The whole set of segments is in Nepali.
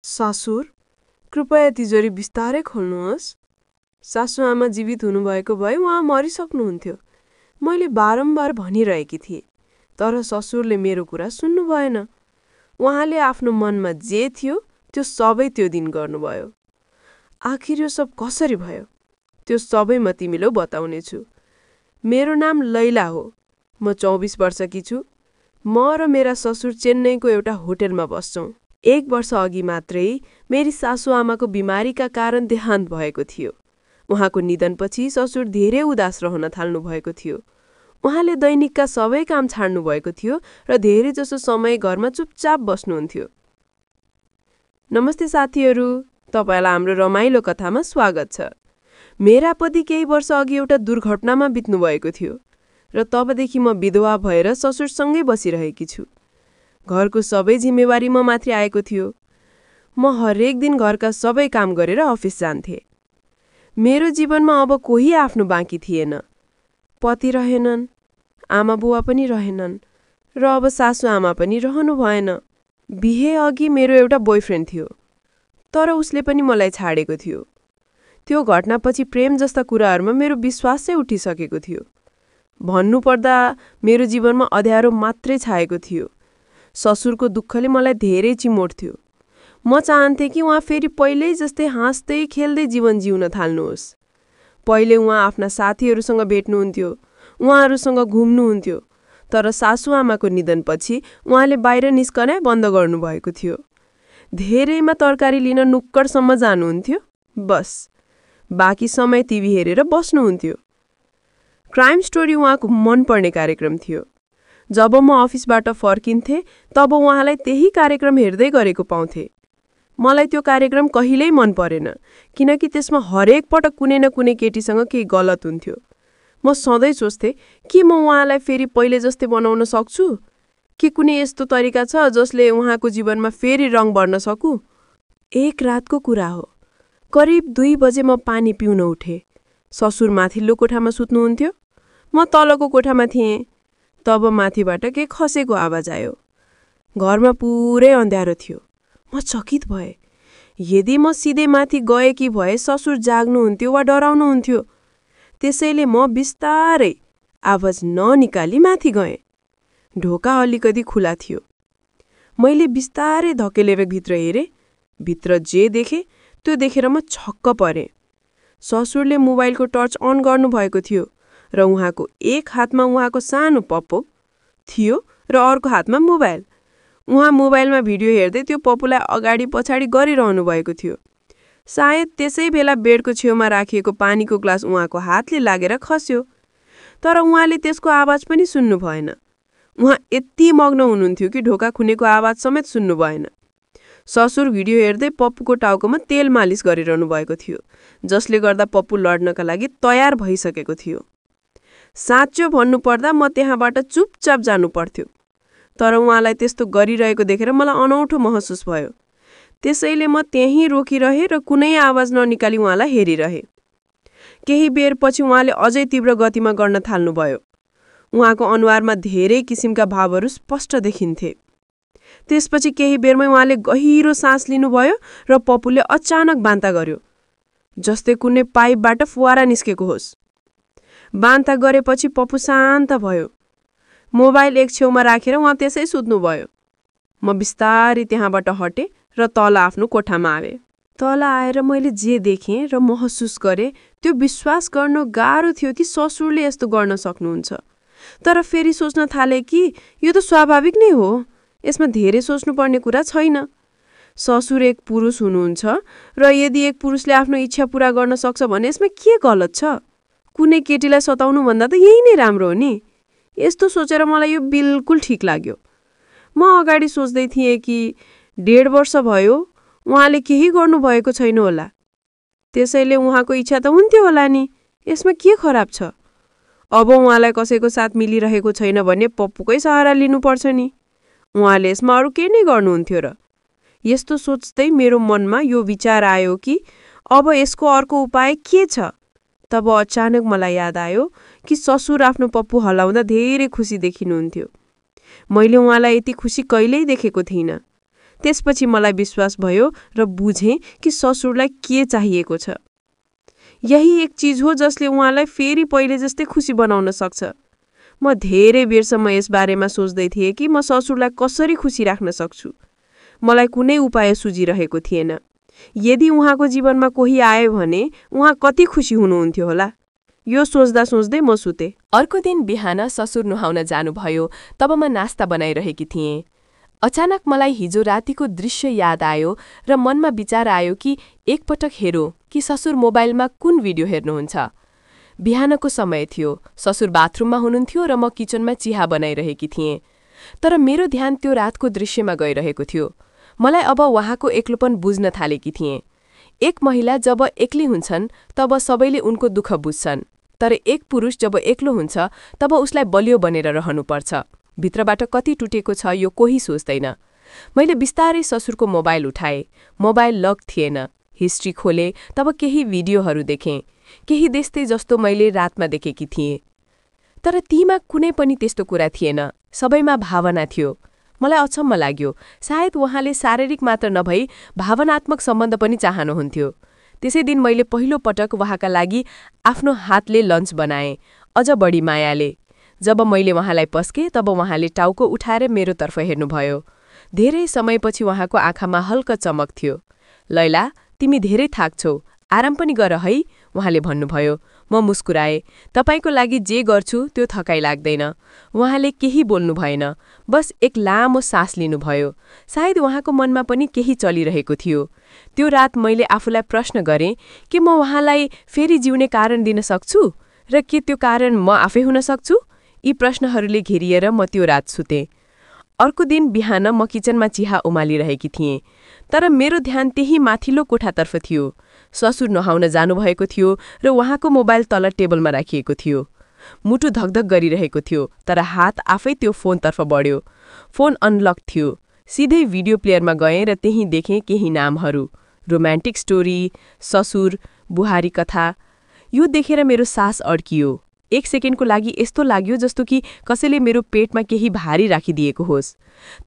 ससुर, कृपया तिजोरी बिस्तारै खोल्नुहोस्। सासुआमा जीवित हुनुभएको भए उहाँ मरिसक्नुहुन्थ्यो। मैले बारम्बार भनिरहेकी थिएँ, तर ससुरले मेरो कुरा सुन्नु भएन। उहाँले आफ्नो मनमा जे थियो त्यो सबै त्यो दिन गर्नुभयो। आखिर यो सब कसरी भयो? त्यो सबै म तिमीलाई बताउनेछु। मेरो नाम लैला हो। म 24 वर्षकी छु। म र मेरा ससुर चेन्नईको एउटा होटलमा बस्छौँ। 1 वर्ष अघि मात्रै मेरी सासुआमाको बिमारीका कारण देहान्त भएको थियो। उहाँको निधनपछि ससुर धेरै उदास रहन थाल्नु भएको थियो। उहाँले दैनिकका सबै काम छाड्नु भएको थियो र धेरै जसो समय घरमा चुपचाप बस्नुहुन्थ्यो। नमस्ते साथीहरू, तपाईलाई हाम्रो रमाइलो कथामा स्वागत छ। मेरा पति केही वर्ष अघि एउटा दुर्घटनामा बित्नु भएको थियो र तबदेखि म विधवा भएर ससुरसँगै बसिरहेकी छु। घरको सबै जिम्मेवारी म माथि आएको थियो। म हरेक दिन घरका सबै काम गरेर अफिस जान्थे। मेरो जीवनमा अब कोही आफ्नो बाँकी थिएन। पति रहेनन्, आमा बुवा पनि रहेनन् र अब सासुआमा पनि रहनु भएन। बिहे अघि मेरो एउटा बोयफ्रेन्ड थियो, तर उसले पनि मलाई छाडेको थियो। त्यो घटनापछि प्रेम जस्ता कुराहरूमा मेरो विश्वासै उठिसकेको थियो। भन्नुपर्दा मेरो जीवनमा अँध्यारो मात्रै छाएको थियो। ससुरको दुःखले मलाई धेरै चिमोट्थ्यो। म चाहन्थे कि उहाँ फेरि पहिल्यै जस्तै हाँस्दै खेल्दै जीवन जिउन थाल्नुहोस्। पहिले उहाँ आफ्ना साथीहरूसँग भेट्नुहुन्थ्यो, उहाँहरूसँग घुम्नुहुन्थ्यो, तर सासुआमाको निधनपछि उहाँले बाहिर निस्कनै बन्द गर्नुभएको थियो। धेरैमा तरकारी लिन नुक्कडसम्म जानुहुन्थ्यो, बस। बाँकी समय टिभी हेरेर बस्नुहुन्थ्यो। क्राइम स्टोरी उहाँको मनपर्ने कार्यक्रम थियो। जब म अफिसबाट फर्किन्थे तब उहाँलाई त्यही कार्यक्रम हेर्दै गरेको पाउँथे। मलाई त्यो कार्यक्रम कहिल्यै मन परेन, किनकि त्यसमा हरेक पटक कुनै न कुनै केटीसँग केही गलत हुन्थ्यो। म सधैँ सोच्थे कि म उहाँलाई फेरि पहिले जस्तै बनाउन सक्छु, कि कुनै यस्तो तरिका छ जसले उहाँको जीवनमा फेरि रङ भर्न सकु। एक रातको कुरा हो। करिब 2 बजे म पानी पिउन उठे। ससुर माथिल्लो कोठामा सुत्नुहुन्थ्यो, म तलको कोठामा थिएँ। तब माथिबाट के खसेको आवाज आयो। घरमा पुरै अँध्यारो थियो। म चकित भएँ। यदि म सिधै माथि गएकी भए ससुर जाग्नुहुन्थ्यो वा डराउनुहुन्थ्यो। त्यसैले म बिस्तारै आवाज ननिकाली माथि गएँ। ढोका अलिकति खुला थियो। मैले बिस्तारै धकेलेर भित्र हेरेँ। भित्र जे देखेँ त्यो देखेर म छक्क परेँ। ससुरले मोबाइलको टर्च अन गर्नुभएको थियो र उहाँको एक हातमा उहाँको सानो पप्पो थियो र अर्को हातमा मोबाइल। उहाँ मोबाइलमा भिडियो हेर्दै त्यो पप्पुलाई अगाडि पछाडि गरिरहनु भएको थियो। सायद त्यसै बेला बेडको छेउमा राखिएको पानीको ग्लास उहाँको हातले लागेर खस्यो, तर उहाँले त्यसको आवाज पनि सुन्नु भएन। उहाँ यति मग्न हुनुहुन्थ्यो कि ढोका खुनेको आवाज समेत सुन्नु भएन। ससुर भिडियो हेर्दै पप्पुको टाउकोमा तेल मालिस गरिरहनु भएको थियो, जसले गर्दा पप्पु लड्नका लागि तयार भइसकेको थियो। साँचो भन्नुपर्दा म त्यहाँबाट चुपचाप जानु पर्थ्यो, तर उहाँलाई त्यस्तो गरिरहेको देखेर मलाई अनौठो महसुस भयो। त्यसैले म त्यहीँ रोकिरहेँ र कुनै आवाज ननिकाली उहाँलाई हेरिरहेँ। केही बेरपछि उहाँले अझै तीव्र गतिमा गर्न थाल्नुभयो। उहाँको अनुहारमा धेरै किसिमका भावहरू स्पष्ट देखिन्थे। त्यसपछि केही बेरमै उहाँले गहिरो सास लिनुभयो र पप्पुले अचानक बान्ता गर्यो, जस्तै कुनै पाइपबाट फुवारा निस्केको होस्। बान्ता गरेपछि पप्पु शान्त भयो। मोबाइल एक छेउमा राखेर उहाँ त्यसै सुत्नुभयो। म बिस्तारै त्यहाँबाट हटेँ र तल आफ्नो कोठामा आएँ। तल आएर मैले जे देखेँ र महसुस गरेँ त्यो विश्वास गर्नु गाह्रो थियो कि ससुरले यस्तो गर्न सक्नुहुन्छ। तर फेरि सोच्न थालेँ कि यो त स्वाभाविक नै हो, यसमा धेरै सोच्नुपर्ने कुरा छैन। ससुर एक पुरुष हुनुहुन्छ र यदि एक पुरुषले आफ्नो इच्छा पूरा गर्न सक्छ भने यसमा के गलत छ? कुनै केटीलाई सताउनु भन्दा त यही नै राम्रो हो नि। यस्तो सोचेर मलाई यो बिल्कुल ठिक लाग्यो। म अगाडि सोच्दै थिएँ कि 1.5 वर्ष भयो उहाँले केही गर्नुभएको छैन होला, त्यसैले उहाँको इच्छा त हुन्थ्यो होला नि, यसमा के खराब छ? अब उहाँलाई कसैको साथ मिलिरहेको छैन भने पप्पुकै सहारा लिनुपर्छ नि। उहाँले यसमा अरू के नै गर्नुहुन्थ्यो र? यस्तो सोच्दै मेरो मनमा यो विचार आयो कि अब यसको अर्को उपाय के छ? तब अचानक मलाई याद आयो कि ससुर आफ्नो पप्पु हलाउँदा धेरै खुसी देखिनुहुन्थ्यो। मैले उहाँलाई यति खुसी कहिल्यै देखेको थिइनँ। त्यसपछि मलाई विश्वास भयो र बुझेँ कि ससुरलाई के चाहिएको छ। यही एक चिज हो जसले उहाँलाई फेरि पहिले जस्तै खुसी बनाउन सक्छ। म धेरै बेरसम्म यस बारेमा सोच्दै थिएँ कि म ससुरलाई कसरी खुसी राख्न सक्छु। मलाई कुनै उपाय सुझिरहेको थिएन। यदि उहाँको जीवनमा कोही आयो भने उहाँ कति खुसी हुनुहुन्थ्यो होला। यो सोच्दा सोच्दै म सुतेँ। अर्को दिन बिहान ससुर नुहाउन जानुभयो, तब म नास्ता बनाइरहेकी थिएँ। अचानक मलाई हिजो रातिको दृश्य याद आयो र मनमा विचार आयो कि एकपटक हेरौँ कि ससुर मोबाइलमा कुन भिडियो हेर्नुहुन्छ। बिहानको समय थियो, ससुर बाथरुममा हुनुहुन्थ्यो र म किचनमा चिया बनाइरहेकी थिएँ। तर मेरो ध्यान त्यो रातको दृश्यमा गइरहेको थियो। मलाई अब उहाँको एक्लोपन बुझ्न थालेकी थिएँ। एक महिला जब एक्लै हुन्छन् तब सबैले उनको दुःख बुझ्छन्, तर एक पुरुष जब एक्लो हुन्छ तब उसलाई बलियो बनेर रहनुपर्छ। भित्रबाट कति टुटेको छ यो कोही सोच्दैन। मैले बिस्तारै ससुरको मोबाइल उठाएँ। मोबाइल लक थिएन। हिस्ट्री खोले तब केही भिडियोहरू देखेँ, केही त्यस्तै जस्तो मैले रातमा देखेकी थिएँ। तर तीमा कुनै पनि त्यस्तो कुरा थिएन, सबैमा भावना थियो। मलाई अचम्म लाग्यो, सायद उहाँले शारीरिक मात्र नभई भावनात्मक सम्बन्ध पनि चाहनुहुन्थ्यो। त्यसै दिन मैले पहिलो पटक उहाँका लागि आफ्नो हातले लन्च बनाएँ, अझ बढी मायाले। जब मैले उहाँलाई पस्केँ तब उहाँले टाउको उठाएर मेरोतर्फ हेर्नुभयो। धेरै समयपछि उहाँको आँखामा हल्का चमक थियो। लैला, तिमी धेरै थाक्छौ, आराम पनि गर है, उहाँले भन्नुभयो। म मुस्कुराएँ। तपाईको लागि जे गर्छु त्यो थकाइ लाग्दैन। उहाँले केही बोल्नु भएन, बस एक लामो सास लिनुभयो। सायद उहाँको मनमा पनि केही चलिरहेको थियो। त्यो रात मैले आफूलाई प्रश्न गरेँ कि म उहाँलाई फेरि जिउने कारण दिन सक्छु र के त्यो कारण म आफै हुन सक्छु। यी प्रश्नहरूले घेरिएर म त्यो रात सुतेँ। अर्को दिन बिहान म किचनमा चिया उमालिरहेकी थिएँ, तर मेरो ध्यान त्यही माथिल्लो कोठातर्फ थियो। ससुर नुहाउन जानुभएको थियो र उहाँको मोबाइल तल टेबलमा राखिएको थियो। मुटु धकधक गरिरहेको थियो, तर हात आफै त्यो फोनतर्फ बढ्यो। फोन अनलक थियो। सिधै भिडियो प्लेयरमा गएँ र त्यही देखेँ केही नामहरू, रोमान्टिक स्टोरी, ससुर, बुहारी कथा। यो देखेर मेरो सास अड्कियो। एक सेकेन्डको लागि यस्तो लाग्यो जस्तो कि कसैले मेरो पेटमा केही भारी राखिदिएको होस्।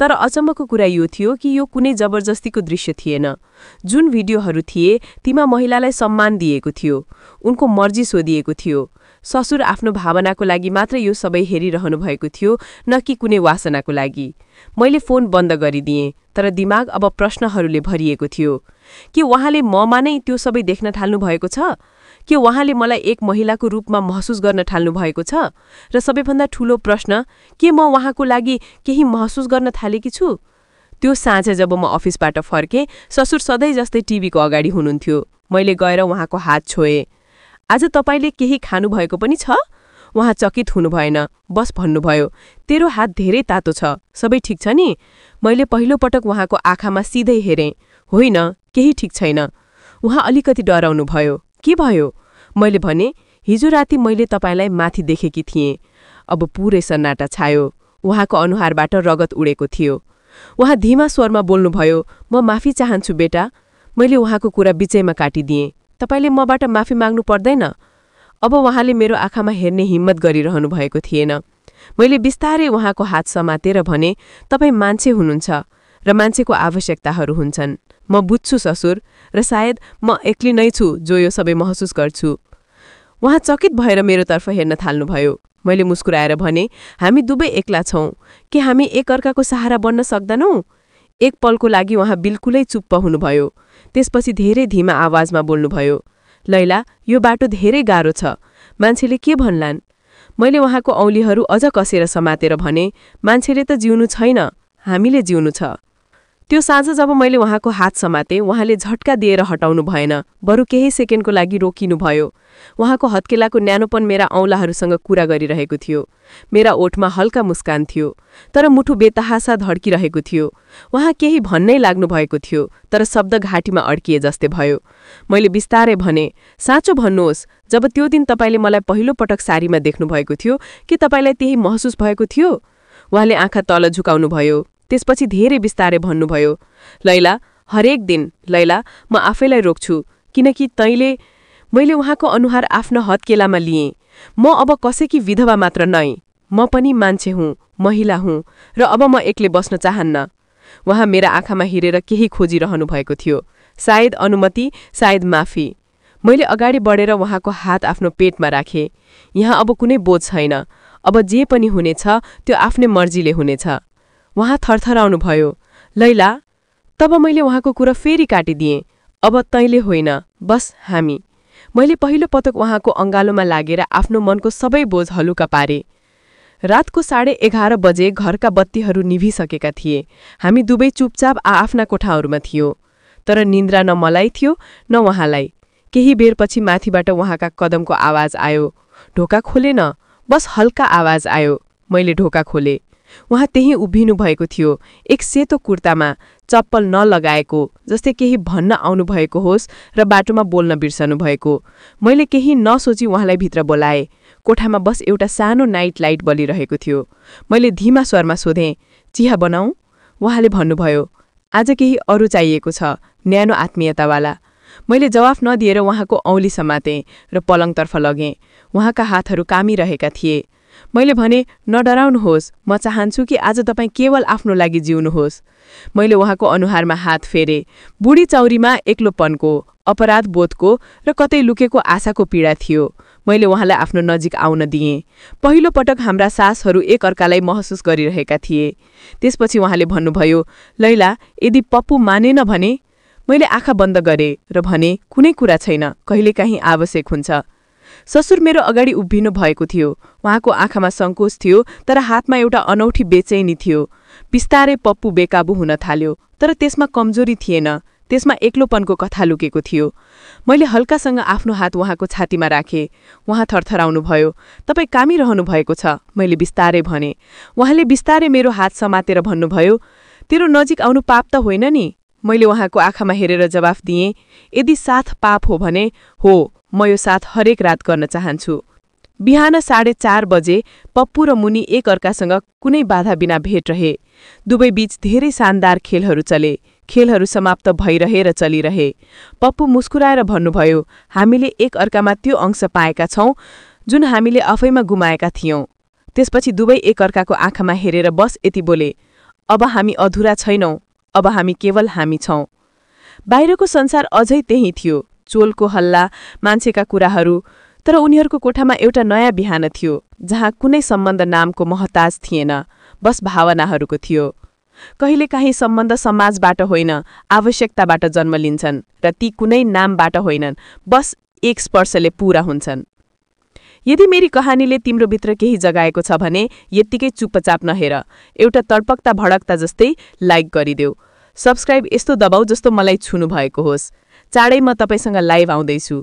तर अचम्मको कुरा यो थियो कि यो कुनै जबरजस्तीको दृश्य थिएन। जुन भिडियोहरू थिए तीमा महिलालाई सम्मान दिएको थियो, उनको मर्जी सोधिएको थियो। ससुर आफ्नो भावनाको लागि मात्र यो सबै हेरिरहनु भएको थियो, न कि कुनै वासनाको लागि। मैले फोन बन्द गरिदिएँ, तर दिमाग अब प्रश्नहरूले भरिएको थियो। के उहाँले ममा नै त्यो सबै देख्न थाल्नु भएको छ? के उहाँले मलाई एक महिलाको रूपमा महसुस गर्न थाल्नु भएको छ? र सबैभन्दा ठूलो प्रश्न, के म उहाँको लागि केही महसुस गर्न थालेकी छु? त्यो साँझ जब म अफिसबाट फर्केँ, ससुर सधैँ जस्तै टिभीको अगाडि हुनुहुन्थ्यो। मैले गएर उहाँको हात छोएँ। आज तपाईले केही खानुभएको पनि छ? उहाँ चकित हुनु भएन, बस भन्नुभयो, तेरो हात धेरै तातो छ, सबै ठिक छ नि? मैले पहिलो पटक उहाँको आँखामा सिधै हेरेँ। होइन, केही ठिक छैन। उहाँ अलिकति डराउनु भयो। के भयो? मैले भने, हिजो राति मैले तपाईलाई माथि देखेकी थिएँ। अब पुरै सन्नाटा छायो। उहाँको अनुहारबाट रगत उडेको थियो। उहाँ धीमा स्वरमा बोल्नुभयो, म माफी चाहन्छु बेटा। मैले उहाँको कुरा बिचैमा काटिदिएँ। तपाईले मबाट माफी माग्नु पर्दैन। अब उहाँले मेरो आँखामा हेर्ने हिम्मत गरिरहनु भएको थिएन। मैले बिस्तारै उहाँको हात समातेर भने, तपाई मान्छे हुनुहुन्छ र मान्छेको आवश्यकताहरू हुन्छन्। म बुझ्छु ससुर, र सायद म एक्लै नै छु जो यो सबै महसुस गर्छु। उहाँ चकित भएर मेरोतर्फ हेर्न थाल्नुभयो। मैले मुस्कुराएर भने, हामी दुवै एक्ला छौं, के हामी एकअर्काको सहारा बन्न सक्दैनौं? एक पलको लागि उहाँ बिल्कुलै चुप्प हुनुभयो। त्यसपछि धेरै धीमा आवाजमा बोल्नुभयो, लैला, यो बाटो धेरै गाह्रो छ, मान्छेले के भन्लान्? मैले उहाँको औँलीहरू अझ कसेर समातेर भने, मान्छेले त जिउनु छैन, हामीले जिउनु छ। त्यो साँझ जब मैले उहाँको हात समाते, उहाँले झट्का दिएर हटाउनु भएन, बरु केही सेकेन्डको लागि रोकिनु भयो। उहाँको हत्केलाको न्यानोपन मेरा औँलाहरूसँग कुरा गरिरहेको थियो। मेरा ओठमा हल्का मुस्कान थियो, तर मुठु बेतहासा धड्किरहेको थियो। उहाँ केही भन्नै लाग्नु भएको थियो, तर शब्द घाँटीमा अड्किए जस्तै भयो। मैले बिस्तारै भने, साँचो भन्नुहोस्, जब त्यो दिन तपाईले मलाई पहिलो पटक सारीमा देख्नु भएको थियो, के तपाईलाई त्यही महसुस भएको थियो? उहाँले आँखा तल झुकाउनु भयो। त्यसपछि धेरै बिस्तारै भन्नुभयो, लैला, हरेक दिन, लैला, म आफैलाई रोक्छु, किनकि मैले उहाँको अनुहार आफ्नो हत्केलामा लिएँ। म अब कसैकी विधवा मात्र नै, म पनि मान्छे हुँ, महिला हुँ, र अब म एक्लै बस्न चाहन्न। उहाँ मेरा आँखामा हेरेर केही खोजिरहनु भएको थियो, सायद अनुमति, सायद माफी। मैले अगाडि बढेर उहाँको हात आफ्नो पेटमा राखेँ। यहाँ अब कुनै बोझ छैन, अब जे पनि हुनेछ त्यो आफ्नै मर्जीले हुनेछ। उहाँ थरथराउनु भयो। लैला, तब मैले उहाँको कुरा फेरि काटिदिएँ। अब तैँले होइन, बस हामी। मैले पहिलो पटक उहाँको अङ्गालोमा लागेर आफ्नो मनको सबै बोझ हलुका पारे। रातको 11:30 बजे घरका बत्तीहरू निभिसकेका थिए। हामी दुवै चुपचाप आफ्ना कोठाहरूमा थियौँ। तर निन्द्रा न मलाई थियो न उहाँलाई। केही बेरपछि माथिबाट उहाँका कदमको आवाज आयो। ढोका खोलेन, बस हल्का आवाज आयो। मैले ढोका खोले। उहाँ त्यही उभिनु भएको थियो, एक सेतो कुर्तामा, चप्पल नलगाएको, जस्तै केही भन्न आउनुभएको होस् र बाटोमा बोल्न बिर्सनु भएको। मैले केही नसोची उहाँलाई भित्र बोलाएँ। कोठामा बस एउटा सानो नाइट लाइट बलिरहेको थियो। मैले धीमा स्वरमा सोधेँ, चिया बनाऊ? उहाँले भन्नुभयो, आज केही अरू चाहिएको छ, न्यानो आत्मीयतावाला। मैले जवाफ नदिएर उहाँको औँली समातेँ र पलङतर्फ लगेँ। उहाँका हातहरू कामिरहेका थिए। मैले भने, नडराउनुहोस्, म चाहन्छु कि आज तपाईँ केवल आफ्नो लागि जिउनुहोस्। मैले उहाँको अनुहारमा हात फेरे। बुढी चौरीमा एक्लोपनको, अपराध बोधको र कतै लुकेको आशाको पीडा थियो। मैले उहाँलाई आफ्नो नजिक आउन दिएँ। पहिलो पटक हाम्रा सासहरू एक अर्कालाई महसुस गरिरहेका थिए। त्यसपछि उहाँले भन्नुभयो, लैला, यदि पप्पु मानेन भने? मैले आँखा बन्द गरेँ र भने, कुनै कुरा छैन, कहिलेकाहीँ आवश्यक हुन्छ। ससुर मेरो अगाडि उभिनु भएको थियो। उहाँको आँखामा सङ्कोच थियो, तर हातमा एउटा अनौठी बेचैनी थियो। बिस्तारै पप्पु बेकाबु हुन थाल्यो, तर त्यसमा कमजोरी थिएन, त्यसमा एक्लोपनको कथा लुकेको थियो। मैले हल्कासँग आफ्नो हात उहाँको छातीमा राखेँ। उहाँ थरथराउनु भयो। तपाईँ कामिरहनु भएको छ, मैले बिस्तारै भने। उहाँले बिस्तारै मेरो हात समातेर भन्नुभयो, तेरो नजिक आउनु पाप त होइन नि? मैले उहाँको आँखामा हेरेर जवाफ दिएँ, यदि साथ पाप हो भने हो, म यो साथ हरेक रात गर्न चाहन्छु। बिहान 4:30 बजे पप्पु र मुनि एक अर्कासँग कुनै बाधा बिना भेट रहे। दुवै बीच धेरै शानदार खेलहरू चले। खेलहरू समाप्त भइरहे र चलिरहे। पप्पु मुस्कुराएर भन्नुभयो, हामीले एक अर्कामा त्यो अंश पाएका छौं जुन हामीले आफैमा गुमाएका थियौं। त्यसपछि दुवै एक अर्काको आँखामा हेरेर बस यति बोले, अब हामी अधुरा छैनौं, अब हामी केवल हामी छौं। बाहिरको संसार अझै त्यही थियो, चोलको हल्ला, मान्छेका कुराहरू, तर उनीहरूको कोठामा एउटा नयाँ बिहान थियो, जहाँ कुनै सम्बन्ध नामको महताज थिएन, बस भावनाहरूको थियो। कहिलेकाहीँ सम्बन्ध समाजबाट होइन, आवश्यकताबाट जन्म लिन्छन् र ती कुनै नामबाट होइनन्, बस एक स्पर्शले पूरा हुन्छन्। यदि मेरी कहानीले तिम्रो भित्र केही जगाएको छ भने यत्तिकै चुपचाप नहेर, एउटा तडपक्ता भडक्ता जस्तै लाइक गरिदेऊ। सब्स्क्राइब यस्तो दबाऊ जस्तो मलाई छुनु भएको होस्। चाँडै म तपाईसँग लाइभ आउँदैछु।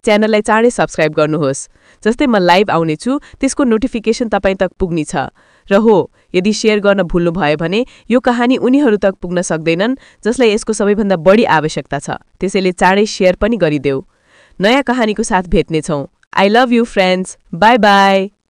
च्यानललाई चाँडै सब्स्क्राइब गर्नुहोस्। जस्तै म लाइभ आउनेछु त्यसको नोटिफिकेसन तपाईँ तक पुग्नेछ। र हो, यदि शेयर गर्न भुल्नु भयो भने यो कहानी उनीहरू तक पुग्न सक्दैनन् जसलाई यसको सबैभन्दा बढी आवश्यकता छ। त्यसैले चाँडै शेयर पनि गरिदेऊ। नयाँ कहानीको साथ भेट्नेछौँ। I love you friends. Bye bye.